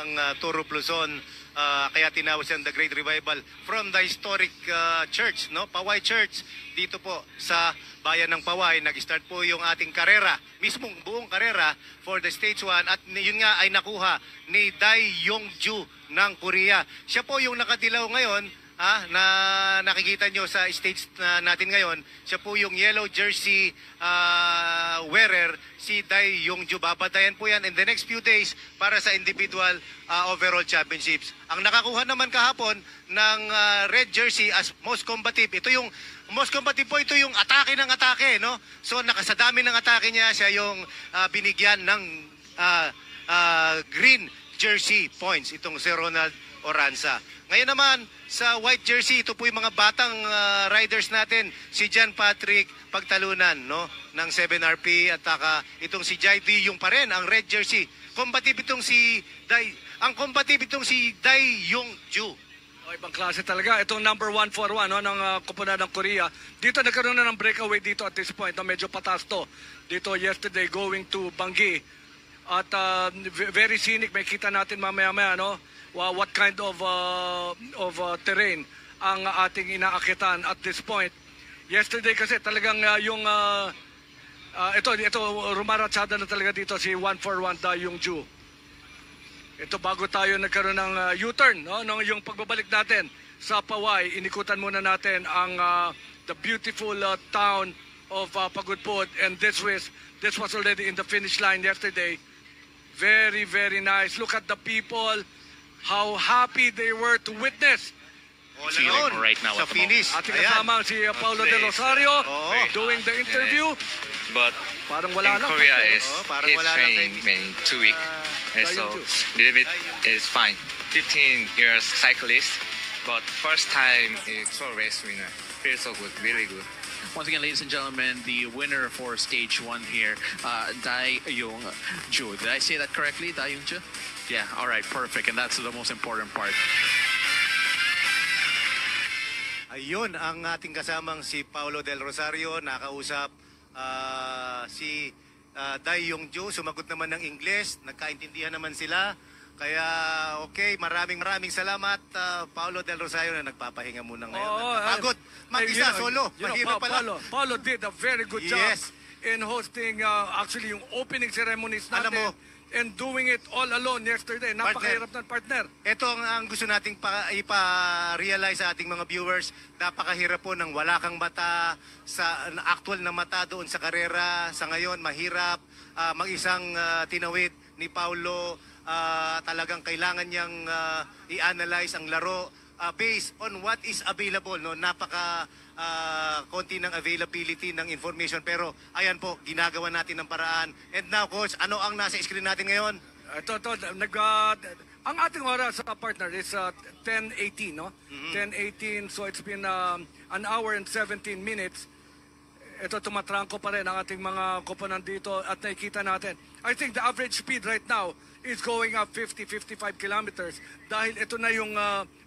ang Turo Luzon, kaya tinawag siyang The Great Revival from the historic church, no? Paway Church. Dito po sa bayan ng Paway, nag-start po yung ating karera, mismong buong karera for the Stage 1 at yun nga ay nakuha ni Dai Yongju ng Korea. Siya po yung nakadilaw ngayon, na nakikita nyo sa stage natin ngayon. Siya po yung yellow jersey wearer, si Dai Yongju. Babatayan po yan in the next few days para sa individual overall championships. Ang nakakuha naman kahapon ng red jersey as most combative, ito yung most combative po, ito yung atake ng atake, no? So nakasadami ng atake niya, siya yung binigyan ng green jersey points, itong si Ronald Oranza. Ngayon naman, sa white jersey, ito po yung mga batang riders natin. Si John Patrick Pagtalunan, no? Ng 7RP at itong si Jai D yung pa rin, ang red jersey. Combative itong si Dai, ang combative itong si Dai Yongju. Oh, ibang klase talaga. Itong number 141 no, ng koponan ng Korea. Dito nagkaroon na ng breakaway dito at this point. No, medyo patas to. Dito yesterday going to Bangi. At very scenic. May kita natin mamaya-maya, no? What kind of terrain ang ating inaakitan at this point. Yesterday kasi talagang ito rumaratsada na talaga dito si 141 Dai Yongju. Ito bago tayo nagkaroon ng U-turn, no? Yung pagbabalik natin sa Paway, inikutan muna natin ang the beautiful town of Pagudpud, and this was already in the finish line yesterday. Very, very nice. Look at the people. How happy they were to witness. Feeling right now sa at the finish. Ating kasama si Paulo De Rosario doing the interview. But parang wala in lang. Korea is parang wala lang training in 2 weeks, and so little bit is fine. 15 years cyclist, but first time is pro race winner. Feels so good, really good. Once again, ladies and gentlemen, the winner for stage 1 here, Dai Yongju. Did I say that correctly, Dai Yongju? Yeah, all right, perfect. And that's the most important part. Ayun, ang ating kasamang si Paulo Del Rosario, nakausap si Dai Yongju, sumagot naman ng Ingles, nagkaintindihan naman sila. Kaya okay, maraming salamat Paulo Del Rosario na nagpapahinga muna ngayon. Pagod, mag-isa, solo. Mahirap pala. Paulo did a very good job in hosting actually yung opening ceremonies natin. Alam mo, and doing it all alone yesterday. Napakahirap ng partner. Ito ang gusto nating ipa-realize sa ating mga viewers. Napakahirap po ng wala kang mata, sa actual na mata doon sa karera. Sa ngayon, mahirap mag-isang tinawid ni Paulo. Talagang kailangan niyang i-analyze ang laro based on what is available, no? Napaka konti ng availability ng information, pero ayan po, ginagawa natin ng paraan. And now, coach, ano ang nasa screen natin ngayon? Ang ating oras sa partner is 10:18, no? 10:18, so it's been an hour and 17 minutes. Ito, tumatrangko pa rin ang ating mga koponan dito at nakikita natin. I think the average speed right now is going up 50-55 kilometers dahil ito na yung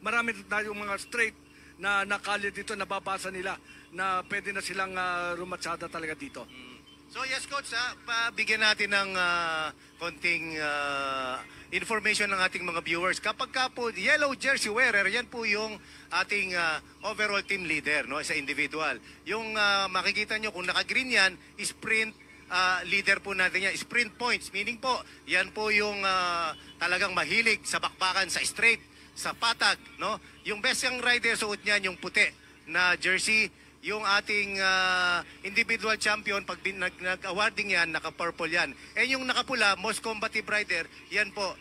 marami na yung mga straight na nakali dito, nababasa nila na pwede na silang rumatsada talaga dito. So yes, coach, pabigyan natin ng konting information ng ating mga viewers. Kapag po yellow jersey wearer, yan po yung ating overall team leader, no, sa individual. Yung makikita nyo kung naka-green yan, sprint leader po natin yan. Sprint points, meaning po, yan po yung talagang mahilig sa bakbakan, sa straight, sa patag, no? Yung best young rider, suot niyan yung puti na jersey. Yung ating individual champion, pag nag-awarding yan, naka-purple yan. And yung nakapula, most combative rider, yan po,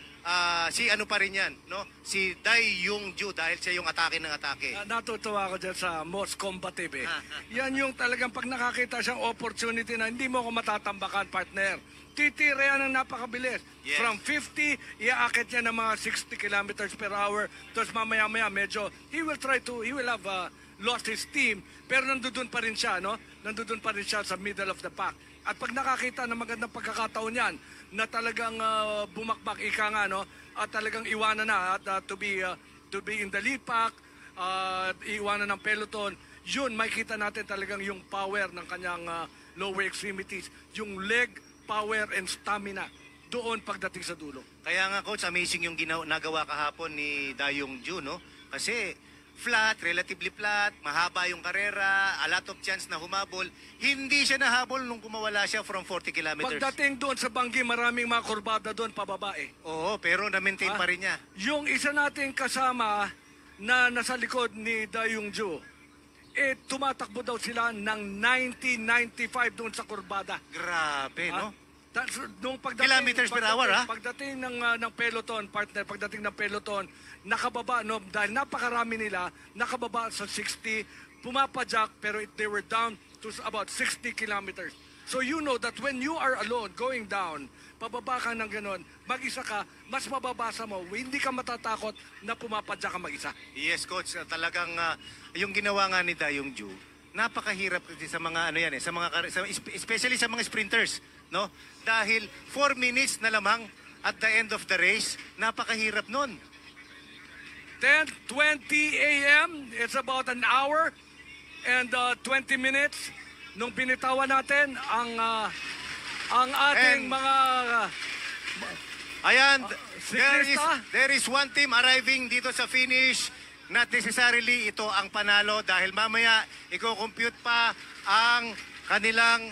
si ano pa rin yan, no? Si Dai Yongju, dahil siya yung atake ng atake. Natutuwa ako dyan sa most combative. Yan yung talagang pag nakakita siyang opportunity na hindi mo ako matatambakan, partner. Titira yan ng napakabilis. Yes. From 50, iaakit niya ng mga 60 kilometers per hour. Tapos mamaya-maya medyo, he will have lost his steam, pero nandoon pa rin siya, no? Nandoon pa rin siya sa middle of the pack. At pag nakakita ng magandang pagkakataon yan, na talagang bumakbak, ika nga, no? At talagang iwanan na, at to be in the lead pack, iwanan ng peloton, yun, makikita natin talagang yung power ng kanyang lower extremities, yung leg, power, and stamina. doon pagdating sa dulo. Kaya nga coach, amazing yung nagawa kahapon ni Dayong Ju, no? Kasi flat, relatively flat, mahaba yung karera, a lot of chance na humabol. Hindi siya nahabol nung kumawala siya from 40 kilometers. Pagdating doon sa Banggi, maraming mga kurbada doon pababae. Oo, pero na-maintain pa rin niya. Yung isa nating kasama na nasa likod ni Dayong Ju, tumatakbo daw sila ng 90-95 doon sa kurbada. Grabe, no? Nung Kilometers per hour, ha? Pagdating ng peloton, partner, pagdating ng peloton, nakababa, no, dahil napakarami nila, nakababa sa 60, pumapadyak, pero they were down to about 60 kilometers. So you know that when you are alone, going down, pababa ka ng ganon, mag-isa ka, mas mababasa mo, hindi ka matatakot na pumapadyak ka mag-isa. Yes, coach. Talagang yung ginawa nga ni Dayong Ju, napakahirap kasi sa mga ano yan eh, especially sa mga sprinters, no? Dahil 4 minutes na lamang at the end of the race, napakahirap nun. 10:20 a.m. It's about an hour and 20 minutes nung binitawan natin ang ating And- mga Ayan, siklista? there is one team arriving dito sa finish. Not necessarily ito ang panalo dahil mamaya i-compute pa ang kanilang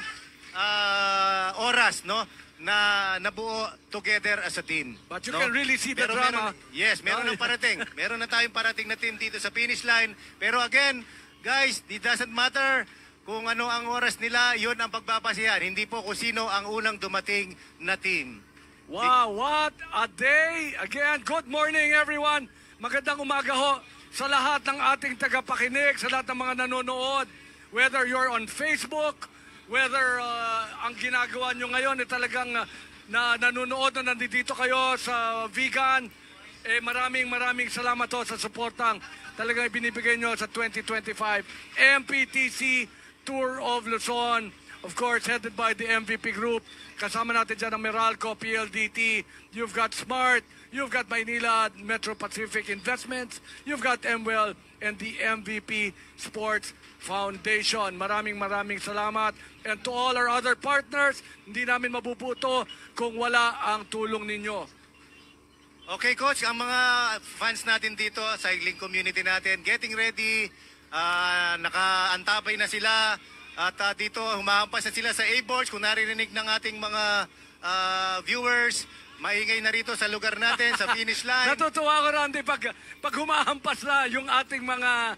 oras, no? Na nabuo together as a team. But you no? can really see the Pero drama. meron ng parating. Meron na tayong parating na team dito sa finish line. Pero again, guys, it doesn't matter kung ano ang oras nila, yun ang pagbabasihan. Hindi po kung sino ang unang dumating na team. Wow, what a day! Again, good morning everyone. Magandang umaga ho sa lahat ng ating tagapakinig, sa lahat ng mga nanonood. Whether you're on Facebook, whether ang ginagawa nyo ngayon ay talagang na nanonood na nandito kayo sa vegan, maraming salamat ho sa suportang talagang ibinibigay nyo sa 2025 MPTC Tour of Luzon. Of course, headed by the MVP Group. Kasama natin dyan ang Meralco, PLDT. You've got Smart. You've got Maynila Metro Pacific Investments. You've got MWell and the MVP Sports Foundation. Maraming salamat. And to all our other partners, hindi namin mabubuto kung wala ang tulong ninyo. Okay, Coach, ang mga fans natin dito, cycling community natin, getting ready, nakaantabay na sila, at dito humahampas na sila sa A-boards. Kung naririnig ng ating mga viewers, maingay na rito sa lugar natin, sa finish line. Natutuwa ko, Randy, pag humahampas na yung ating mga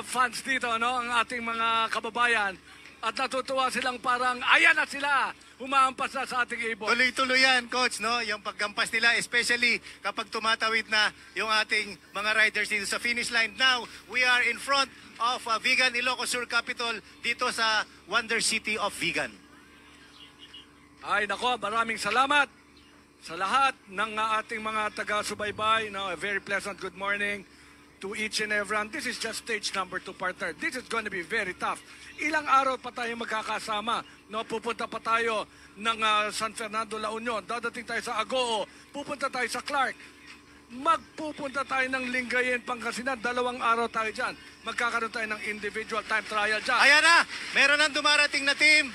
fans dito, no? Ang ating mga kababayan, at natutuwa silang parang, ayan na sila, humahampas na sa ating A-board. Tuloy-tuloy yan, Coach, no? Yung paggampas nila, especially kapag tumatawid na yung ating mga riders dito sa finish line. Now, we are in front of Vegan Ilocos Sur Capital dito sa Wonder City of Vegan. Ay, nako, maraming salamat sa lahat ng ating mga taga-subaybay. No, a very pleasant good morning to each and everyone. This is just stage number 2, partner. This is going to be very tough. Ilang araw pa tayo magkakasama. No, pupunta pa tayo ng San Fernando, La Union. Dadating tayo sa Agoo. Pupunta tayo sa Clark. Magpupunta tayo ng Lingayen, Pangasinan. 2 araw tayo dyan. Magkakaroon tayo ng individual time trial dyan. Ayan na! Meron nang dumarating na team.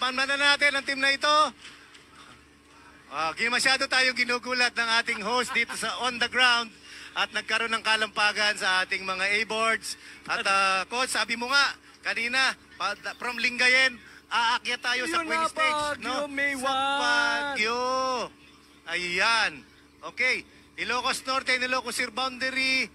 Pamanan natin ang team na ito. Masyado tayong ginugulat ng ating host dito sa On The Ground at nagkaroon ng kalampagan sa ating mga A-boards. At Coach, sabi mo nga kanina, from Lingayen, aakyat tayo sa Yun Queen na, Stage. Baguio, May Sa 1. Baguio. Ayan. Okay. Ilocos Norte and Ilocos Sur boundary.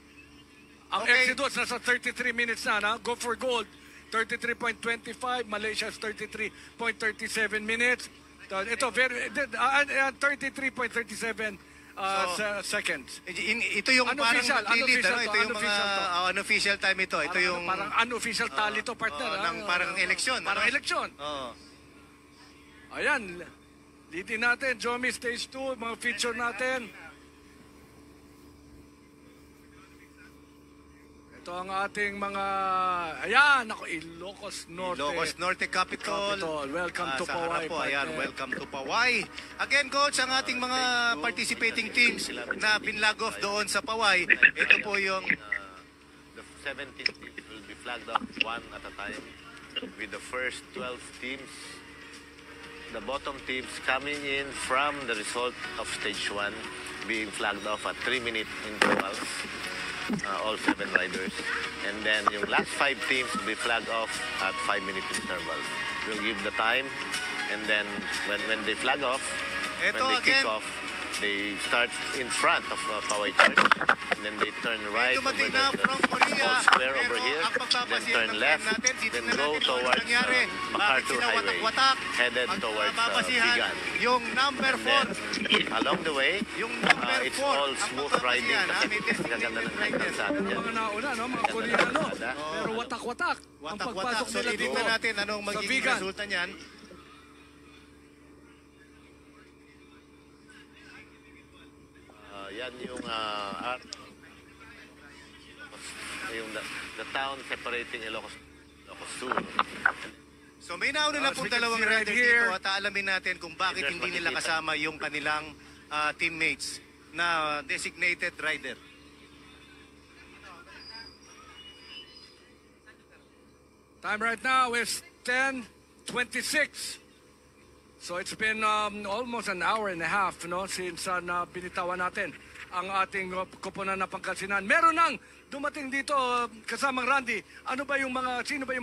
Ang Okay. Exodus nasa 33 minutes na. Go for gold, 33.25. Malaysia is 33.37 minutes. Ito, 33.37 seconds. Ito yung parang Unofficial, nagli-lead, unofficial ano? to, Ito yung unofficial mga to. unofficial time ito. Ito yung Parang unofficial tally to, partner. ng parang eleksyon. Parang ano? eleksyon. Oo. Ayan. Litin natin, Jomi Stage 2, mga feature natin. Ito ang ating mga, ayan, ako, Ilocos Norte. Ilocos Norte Capital. Welcome to sa Paway. harap po, ayan, partner. welcome to Paway. Again, Coach, ang ating mga participating teams na binlag off doon sa Paway, ito po yung The 17 teams will be flagged off one at a time with the first 12 teams the bottom teams coming in from the result of stage 1 being flagged off at 3-minute intervals, all 7 riders. And then yung last 5 teams will be flagged off at 5-minute intervals. We'll give the time, and then when they flag off, Ito when they kick again. off, they start in front of Poway Church, and then they turn right over dumating the, na from Korea. small square Pero over here, ang then pagpapasiyan turn ng left, time natin, then titignan go natin kung ano towards nangyari. Bakit MacArthur sila Highway, watak-watak? headed Ang towards babasihan, Bigan. yung number And 4. then, along the way, Yung number 4. it's all smooth riding kasi May kaganda ng designated kalsada Pero dyan. mga nauna, no? Mga Koreano. Pero watak-watak. Ang Watak-watak. pagpasok So, nila dito. titignan natin anong sa magiging Vigan. resulta niyan. Yan yung yung the town separating Ilocos Sur. So may nauna na As pong we can dalawang see right rider here. dito at alamin natin kung bakit There's hindi nila makikita. kasama yung kanilang teammates na designated rider. Time right now is 10:26. So it's been almost an hour and a half, no, since binitawan natin ang ating koponan na Pangasinan. Meron nang dumating dito kasamang Randy. Sino ba yung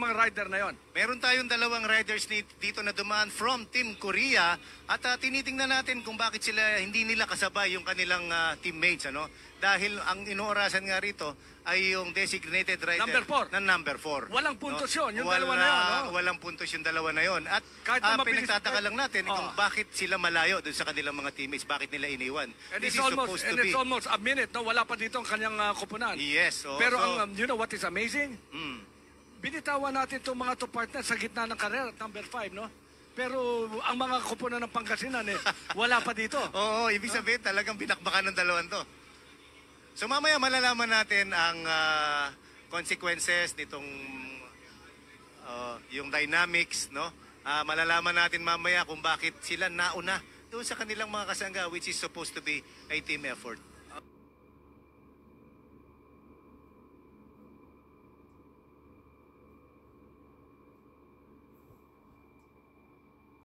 mga rider na yon? Meron tayong dalawang riders dito na dumaan from Team Korea at tinitingnan natin kung bakit hindi nila kasabay yung kanilang teammates, ano? Dahil ang inoorasan nga rito ay yung designated rider Number 4. na number 4. Walang puntos yun, yung dalawa na yun, no? Walang puntos yung dalawa na yun. At Kahit na mabilis- pinagtataka lang natin kung Oh. bakit sila malayo doon sa kanilang mga teammates, bakit nila iniwan. And This it's is almost supposed to be. a minute, no? Wala pa dito ang kanyang koponan. Yes. Pero ang you know what is amazing? Mm. Binitawan natin itong mga two partners sa gitna ng karera, number 5, no? Pero ang mga koponan ng Pangasinan, wala pa dito. Oo, ibig sabihin talagang binakbakan ng dalawan to. So mamaya malalaman natin ang consequences nitong yung dynamics, no? Malalaman natin mamaya kung bakit sila nauna doon sa kanilang mga kasangga, which is supposed to be a team effort.